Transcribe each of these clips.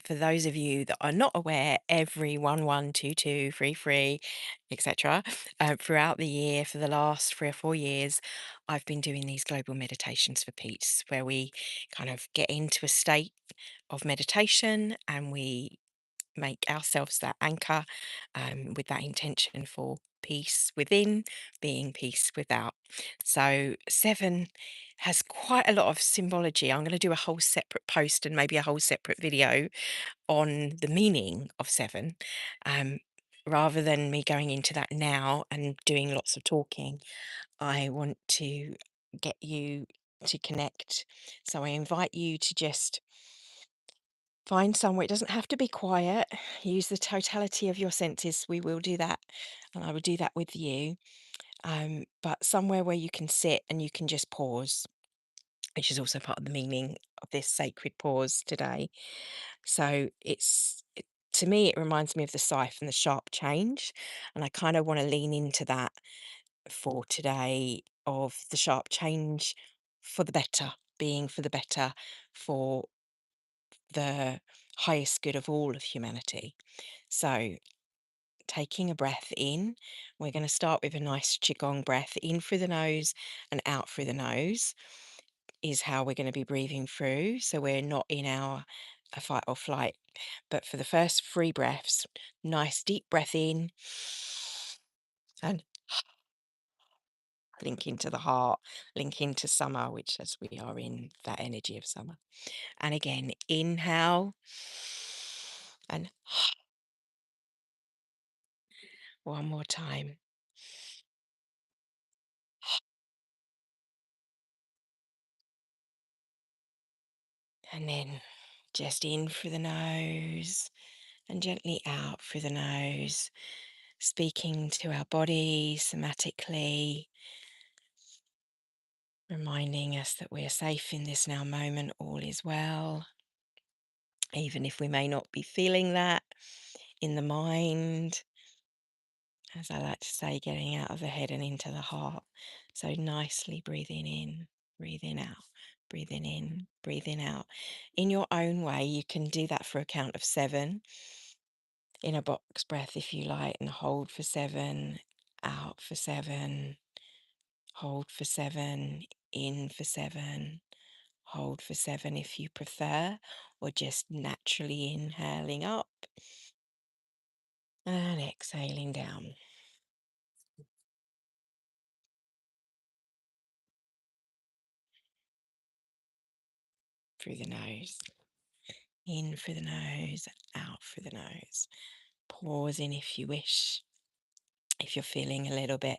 For those of you that are not aware, every 112233, etc., throughout the year for the last 3 or 4 years, I've been doing these global meditations for peace, where we kind of get into a state of meditation and we make ourselves that anchor with that intention for peace within, being peace without. So, seven has quite a lot of symbology. I'm going to do a whole separate post and maybe a whole separate video on the meaning of seven. Um, Rather than me going into that now and doing lots of talking, I want to get you to connect. So, I invite you to just find somewhere. It doesn't have to be quiet. Use the totality of your senses. We will do that, and I will do that with you. But somewhere where you can sit and you can just pause, which is also part of the meaning of this sacred pause today. So to me, it reminds me of the scythe and the sharp change, and I kind of want to lean into that for today of the sharp change for the better, being for the better, for the highest good of all of humanity. So, taking a breath in, we're going to start with a nice Qigong breath in through the nose and out through the nose, is how we're going to be breathing through. So, we're not in our fight or flight. But for the first 3 breaths, nice deep breath in and link into the heart, link into summer, which as we are in that energy of summer. And again, inhale and one more time. And then just in through the nose and gently out through the nose, speaking to our body somatically, reminding us that we're safe in this now moment, all is well, even if we may not be feeling that in the mind. As I like to say, getting out of the head and into the heart. So nicely breathing in, breathing out, breathing in, breathing out. In your own way, you can do that for a count of 7 in a box breath if you like, and hold for 7, out for 7, hold for 7, in for 7, hold for 7 if you prefer, or just naturally inhaling up and exhaling down through the nose. In through the nose, out through the nose. Pause in if you wish. If you're feeling a little bit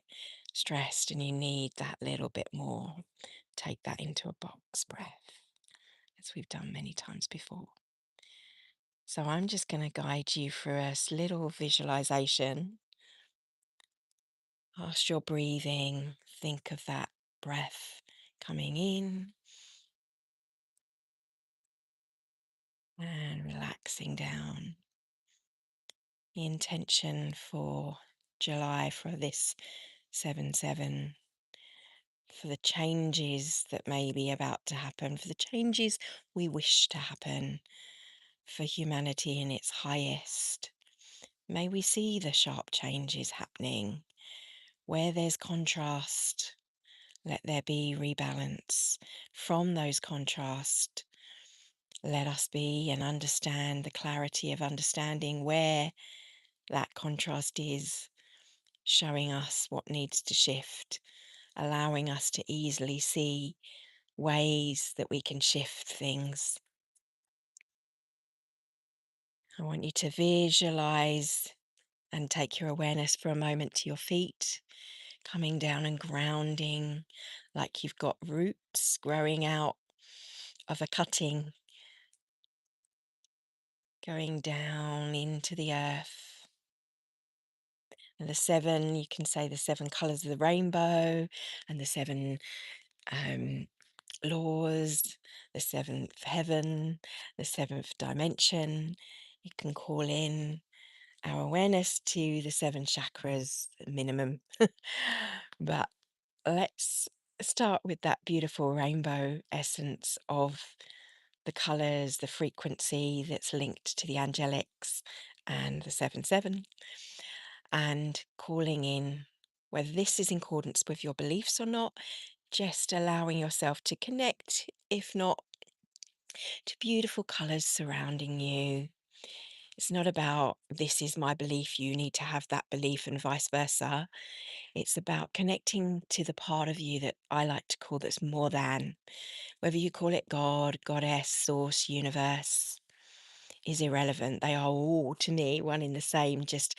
stressed and you need that little bit more, take that into a box breath, as we've done many times before. So I'm just going to guide you through a little visualization. Whilst you're breathing, think of that breath coming in and relaxing down. The intention for July for this 7/7, for the changes that may be about to happen, for the changes we wish to happen for humanity in its highest. May we see the sharp changes happening. Where there's contrast, let there be rebalance. From those contrasts, let us be and understand the clarity of understanding where that contrast is, showing us what needs to shift, allowing us to easily see ways that we can shift things. I want you to visualize and take your awareness for a moment to your feet, coming down and grounding like you've got roots growing out of a cutting, going down into the earth. And the 7, you can say the 7 colors of the rainbow and the 7 um, laws, the 7th heaven, the 7th dimension. You can call in our awareness to the 7 chakras minimum. But let's start with that beautiful rainbow essence of the colours, the frequency that's linked to the angelics and the 7/7, and calling in whether this is in accordance with your beliefs or not, just allowing yourself to connect, if not, to beautiful colours surrounding you. It's not about this is my belief, you need to have that belief, and vice versa. It's about connecting to the part of you that I like to call that's more than. Whether you call it God, goddess, source, universe is irrelevant. They are all, to me, one in the same, just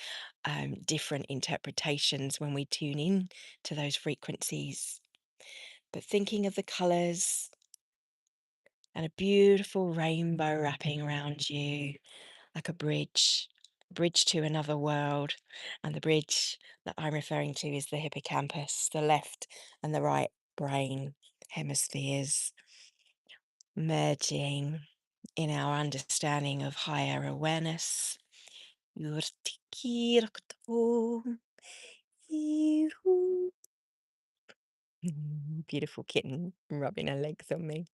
different interpretations when we tune in to those frequencies. But thinking of the colours and a beautiful rainbow wrapping around you like a bridge to another world. And the bridge that I'm referring to is the hippocampus, the left and the right brain hemispheres merging in our understanding of higher awareness. Beautiful kitten rubbing her legs on me.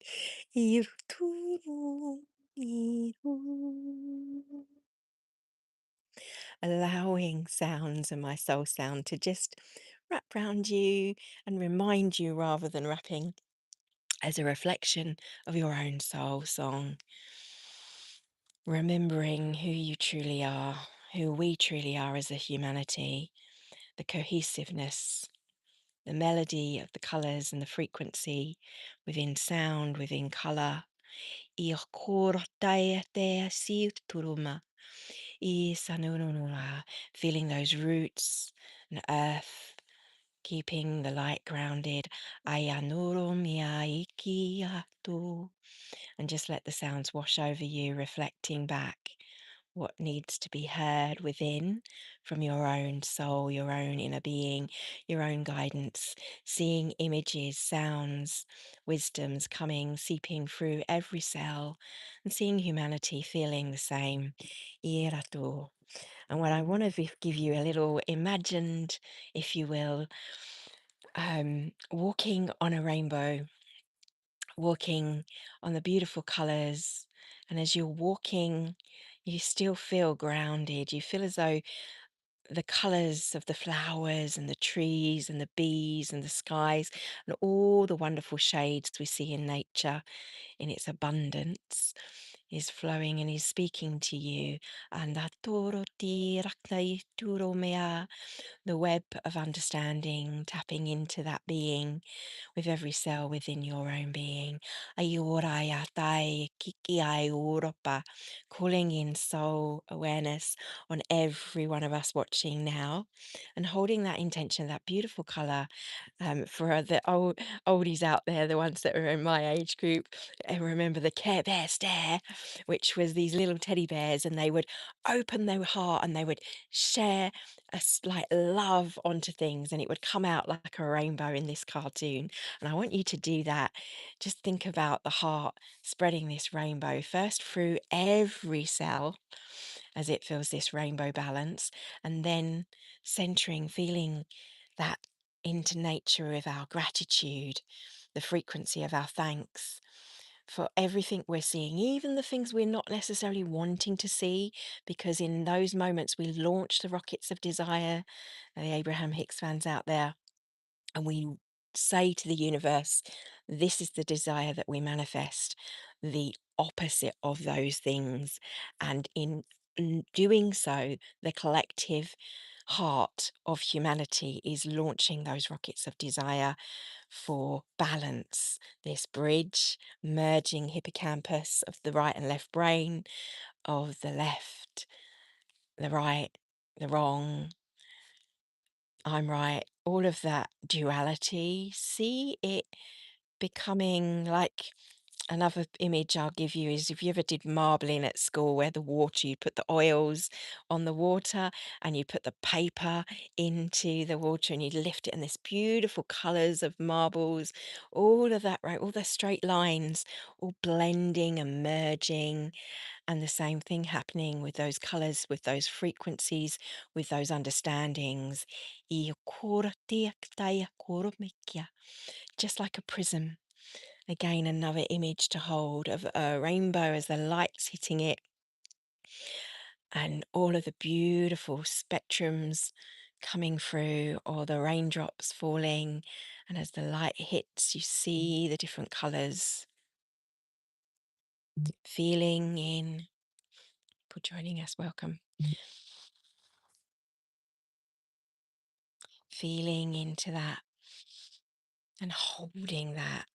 Allowing sounds and my soul sound to just wrap round you and remind you rather than wrapping as a reflection of your own soul song. Remembering who you truly are, who we truly are as a humanity, the cohesiveness, the melody of the colours and the frequency within sound, within colour. Feeling those roots and earth, keeping the light grounded. And just let the sounds wash over you, reflecting back what needs to be heard within from your own soul, your own inner being, your own guidance, seeing images, sounds, wisdoms coming, seeping through every cell, and seeing humanity feeling the same. Irato. And what I want to give you a little imagined, if you will, walking on a rainbow, walking on the beautiful colors. And as you're walking, you still feel grounded. You feel as though the colors of the flowers and the trees and the bees and the skies and all the wonderful shades we see in nature in its abundance is flowing and is speaking to you. And the web of understanding, tapping into that being with every cell within your own being. Ayuraya tai kikiai Europa, calling in soul awareness on every one of us watching now and holding that intention, that beautiful color for the oldies out there, the ones that are in my age group. I remember the Care Bear stare, which was these little teddy bears, and they would open their heart and they would share like love onto things, and it would come out like a rainbow in this cartoon. And I want you to do that. Just think about the heart spreading this rainbow first through every cell as it feels this rainbow balance, and then centering, feeling that into nature with our gratitude, the frequency of our thanks for everything we're seeing, even the things we're not necessarily wanting to see, because in those moments we launch the rockets of desire, the Abraham Hicks fans out there, and we say to the universe, this is the desire that we manifest, the opposite of those things. And in doing so, the collective heart of humanity is launching those rockets of desire for balance, this bridge merging hippocampus of the right and left brain, of the left, the right, the wrong, I'm right, all of that duality. See it becoming like another image I'll give you is if you ever did marbling at school, where the water, you put the oils on the water and you put the paper into the water and you lift it, and this beautiful colors of marbles, all of that, right? All the straight lines, all blending and merging, and the same thing happening with those colors, with those frequencies, with those understandings. Just like a prism, Again, another image to hold of a rainbow as the light's hitting it and all of the beautiful spectrums coming through, or the raindrops falling. And as the light hits, you see the different colors. Feeling in, for joining us, welcome. Feeling into that and holding that.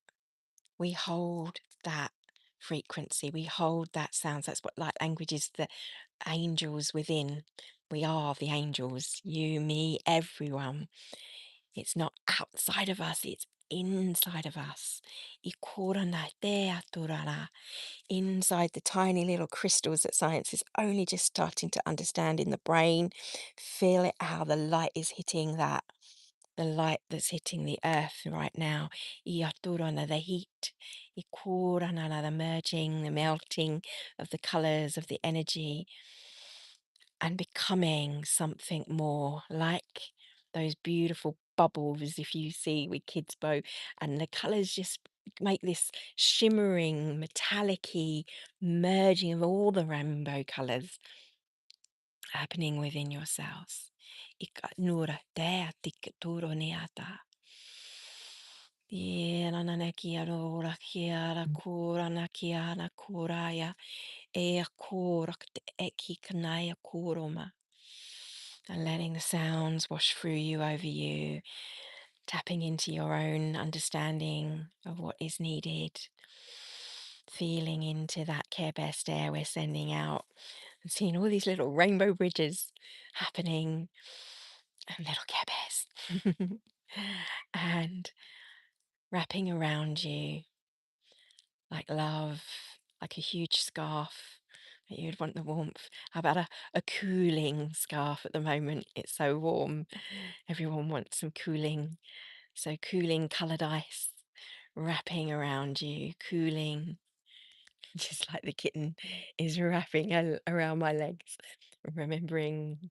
We hold that frequency, we hold that sounds. That's what light language is, the angels within. We are the angels, you, me, everyone. It's not outside of us, it's inside of us. I korana te aturara. Inside the tiny little crystals that science is only just starting to understand in the brain. Feel it, how the light is hitting that. The light that's hitting the earth right now. I aturana, the heat. I korana, the merging, the melting of the colors, of the energy, and becoming something more like those beautiful bubbles, if you see with kids bow, and the colors just make this shimmering metallic-y merging of all the rainbow colors happening within your cells. Ika nura tea tiketuro neata. Yena nana kiara kiara kura na kiana kuraya. Ea korak te eki kanaya kuroma. And letting the sounds wash through you, over you, tapping into your own understanding of what is needed, feeling into that Care Best air we're sending out, and seeing all these little rainbow bridges happening, and little Care Bears, and wrapping around you like love, like a huge scarf. That you'd want the warmth. How about a cooling scarf at the moment? It's so warm. Everyone wants some cooling. So cooling coloured ice wrapping around you, cooling, just like the kitten is wrapping around my legs, remembering,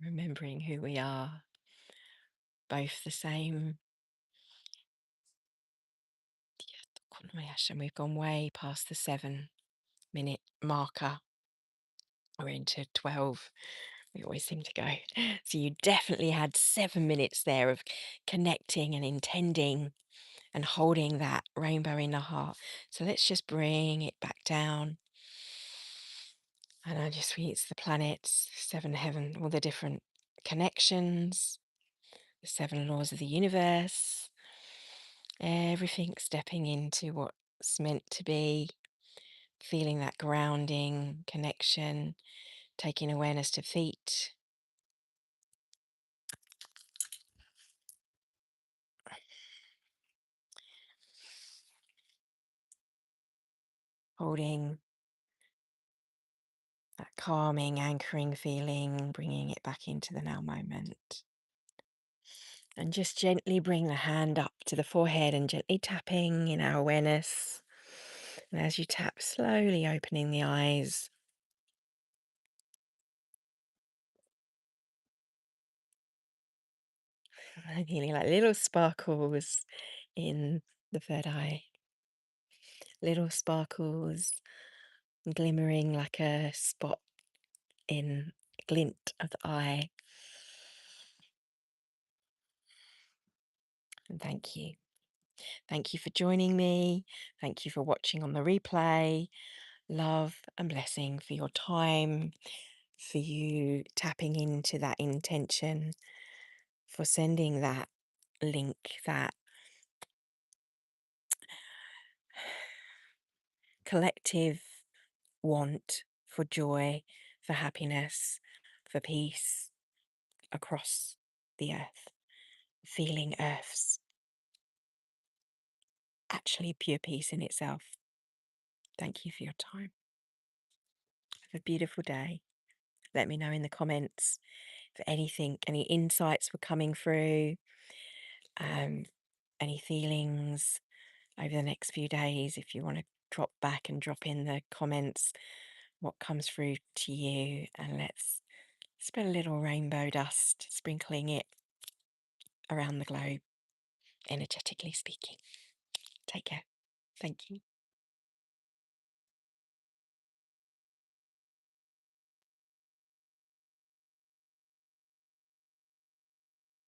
remembering who we are, both the same. And we've gone way past the 7-minute marker. We're into 12. We always seem to go. So you definitely had 7 minutes there of connecting and intending and holding that rainbow in the heart. So let's just bring it back down. And I just reach the planets, 7 heaven, all the different connections, the 7 laws of the universe, everything stepping into what's meant to be, feeling that grounding connection, taking awareness to feet. Holding that calming, anchoring feeling, bringing it back into the now moment. And just gently bring the hand up to the forehead and gently tapping in our awareness. And as you tap, slowly opening the eyes. And feeling like little sparkles in the third eye. Little sparkles glimmering like a spot in a glint of the eye. And thank you. Thank you for joining me. Thank you for watching on the replay. Love and blessing for your time, for you tapping into that intention, for sending that link, that collective want for joy, for happiness, for peace across the earth, feeling Earth's actually pure peace in itself. Thank you for your time. Have a beautiful day. Let me know in the comments if anything, any insights were coming through, any feelings over the next few days. If you want to drop back and drop in the comments what comes through to you, and let's spread a little rainbow dust, sprinkling it around the globe, energetically speaking. Take care. Thank you.